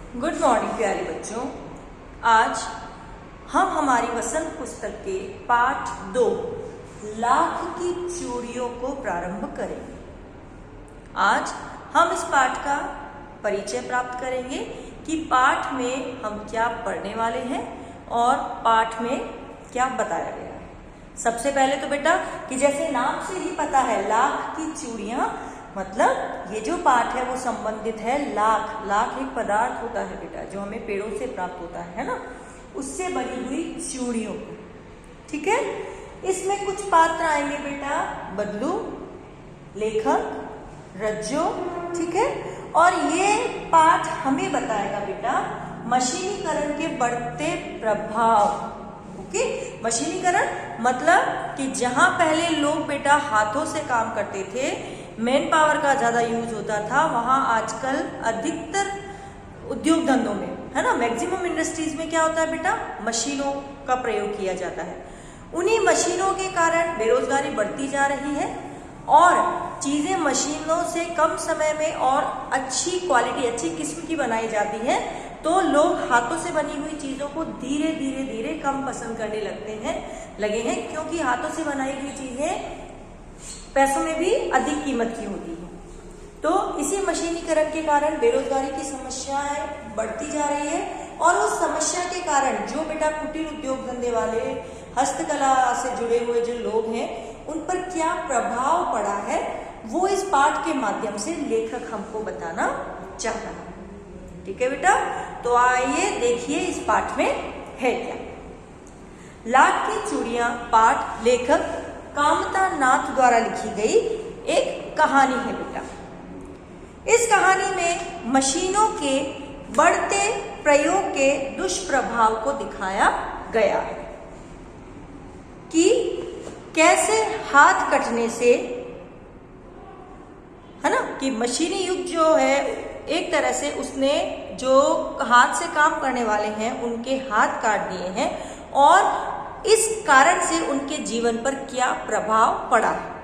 Good morning प्यारे बच्चों। आज हम हमारी वसंत पुस्तक के पाठ 2 लाख की चूड़ियों को प्रारंभ करेंगे। आज हम इस पाठ का परिचय प्राप्त करेंगे कि पाठ में हम क्या पढ़ने वाले हैं और पाठ में क्या बताया गया है। सबसे पहले तो बेटा कि जैसे नाम से ही पता है लाख की चूड़ियां, मतलब ये जो पाठ है वो संबंधित है लाख एक पदार्थ होता है बेटा जो हमें पेड़ों से प्राप्त होता है ना, उससे बनी हुई चूड़ियों को। ठीक है, इसमें कुछ पात्र आएंगे बेटा, बदलू, लेखक, रज्जो। ठीक है, और ये पाठ हमें बताएगा बेटा मशीनीकरण के बढ़ते प्रभाव। ओके, मशीनीकरण मतलब कि जहां पहले लोग बेटा हाथों से काम करते थे, मैन पावर का ज्यादा यूज होता था, वहां आजकल अधिकतर उद्योग धंधों में है ना, मैक्सिमम इंडस्ट्रीज में क्या होता है बेटा, मशीनों का प्रयोग किया जाता है। उन्हीं मशीनों के कारण बेरोजगारी बढ़ती जा रही है और चीजें मशीनों से कम समय में और अच्छी क्वालिटी, अच्छी किस्म की बनाई जाती है, तो लोग हाथों से बनी हुई चीजों को धीरे धीरे कम पसंद करने लगे हैं, क्योंकि हाथों से बनाई हुई चीजें पैसों में भी अधिक कीमत की होती है। तो इसी मशीनीकरण के कारण बेरोजगारी की समस्याएं बढ़ती जा रही है और उस समस्या के कारण जो बेटा कुटीर उद्योग धंधे वाले, हस्तकला से जुड़े हुए जो लोग हैं, उन पर क्या प्रभाव पड़ा है वो इस पाठ के माध्यम से लेखक हमको बताना चाहता है। ठीक है बेटा, तो आइए देखिए इस पाठ में है क्या। लाख की चूड़ियां पाठ लेखक कामता नाथ द्वारा लिखी गई एक कहानी है बेटा। इस कहानी में मशीनों के बढ़ते प्रयोग के दुष्प्रभाव को दिखाया गया है कि कैसे हाथ कटने से, है ना, कि मशीनी युग जो है एक तरह से उसने जो हाथ से काम करने वाले हैं उनके हाथ काट दिए हैं और इस कारण से उनके जीवन पर क्या प्रभाव पड़ा है।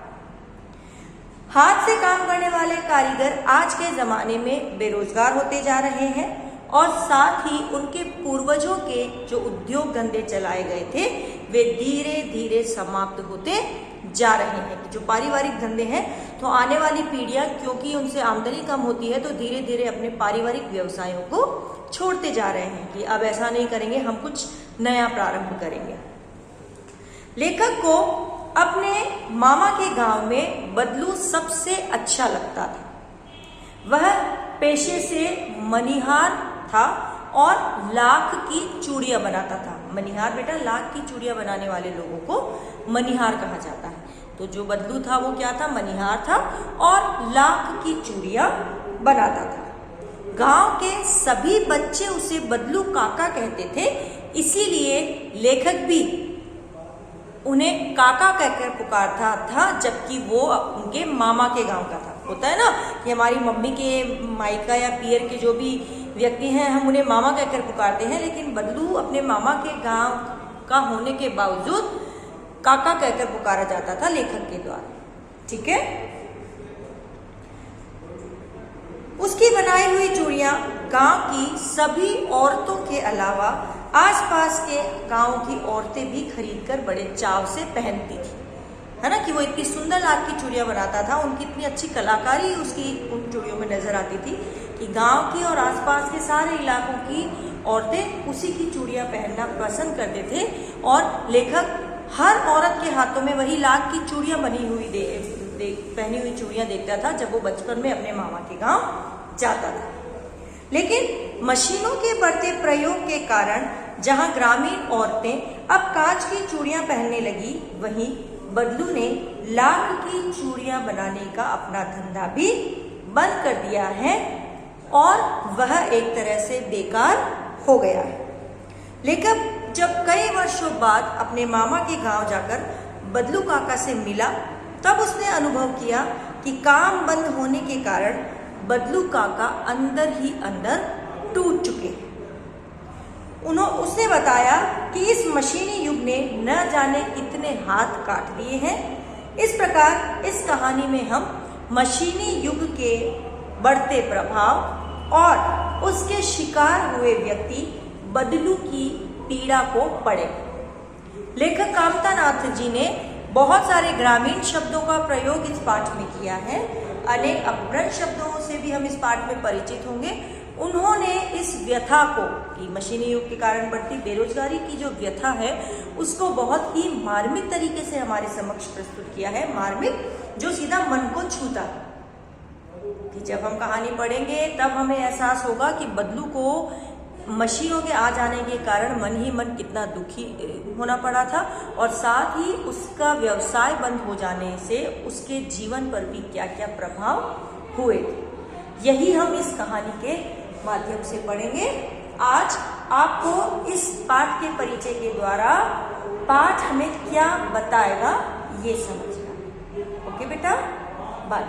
हाथ से काम करने वाले कारीगर आज के जमाने में बेरोजगार होते जा रहे हैं और साथ ही उनके पूर्वजों के जो उद्योग धंधे चलाए गए थे वे धीरे धीरे समाप्त होते जा रहे हैं। जो पारिवारिक धंधे हैं, तो आने वाली पीढ़ियां क्योंकि उनसे आमदनी कम होती है तो धीरे धीरे अपने पारिवारिक व्यवसायों को छोड़ते जा रहे हैं कि अब ऐसा नहीं करेंगे, हम कुछ नया प्रारंभ करेंगे। लेखक को अपने मामा के गांव में बदलू सबसे अच्छा लगता था। वह पेशे से मनिहार था और लाख की चूड़ियां बनाता था। मनिहार बेटा, लाख की चूड़ियां बनाने वाले लोगों को मनिहार कहा जाता है। तो जो बदलू था वो क्या था, मनिहार था और लाख की चूड़ियां बनाता था। गांव के सभी बच्चे उसे बदलू काका कहते थे, इसीलिए लेखक भी उन्हें काका कहकर पुकारता था, जबकि वो उनके मामा के गांव का था। होता है ना कि हमारी मम्मी के मायका या पियर के जो भी व्यक्ति हैं, हम उन्हें मामा कहकर पुकारते हैं, लेकिन बदलू अपने मामा के गांव का होने के बावजूद काका कहकर पुकारा जाता था लेखक के द्वारा। ठीक है, उसकी बनाई हुई चूड़ियां गांव की सभी औरतों के अलावा आसपास के गांव की औरतें भी खरीदकर बड़े चाव से पहनती थी, है ना, कि वो इतनी सुंदर लाख की चूड़ियां बनाता था, उनकी इतनी अच्छी कलाकारी उसकी उन चूड़ियों में नजर आती थी कि गांव की और आसपास के सारे इलाकों की औरतें उसी की चूड़ियां पहनना पसंद करते थे और लेखक हर औरत के हाथों में वही लाख की चूड़ियां बनी हुई पहनी हुई चूड़ियां देखता था जब वो बचपन में अपने मामा के गांव जाता था। लेकिन मशीनों के बढ़ते प्रयोग के कारण जहां ग्रामीण औरतें अब कांच की चूड़ियां पहनने लगी, वहीं बदलू ने लाख की चूड़ियां बनाने का अपना धंधा भी बंद कर दिया है और वह एक तरह से बेकार हो गया है। लेकिन जब कई वर्षों बाद अपने मामा के गांव जाकर बदलू काका से मिला, तब उसने अनुभव किया कि काम बंद होने के कारण बदलू काका अंदर ही अंदर टूट चुके हैं। उसने बताया कि इस मशीनी युग ने न जाने कितने हाथ काट दिए हैं। इस प्रकार इस कहानी में हम मशीनी युग के बढ़ते प्रभाव और उसके शिकार हुए व्यक्ति बदलू की पीड़ा को पड़े। लेखक कामतानाथ जी ने बहुत सारे ग्रामीण शब्दों का प्रयोग इस पाठ में किया है। अनेक अपभ्रंश शब्दों से भी हम इस पाठ में परिचित होंगे। उन्होंने इस व्यथा को, कि मशीनी युग के कारण बढ़ती बेरोजगारी की जो व्यथा है, उसको बहुत ही मार्मिक तरीके से हमारे समक्ष प्रस्तुत किया है। मार्मिक, जो सीधा मन को छूता है, कि जब हम कहानी पढ़ेंगे तब हमें एहसास होगा कि बदलू को मशीनों के आ जाने के कारण मन ही मन कितना दुखी होना पड़ा था, और साथ ही उसका व्यवसाय बंद हो जाने से उसके जीवन पर भी क्या क्या प्रभाव हुए थे। यही हम इस कहानी के माध्यम से पढ़ेंगे। आज आपको इस पाठ के परिचय के द्वारा पाठ हमें क्या बताएगा ये समझना। ओके बेटा, बाय।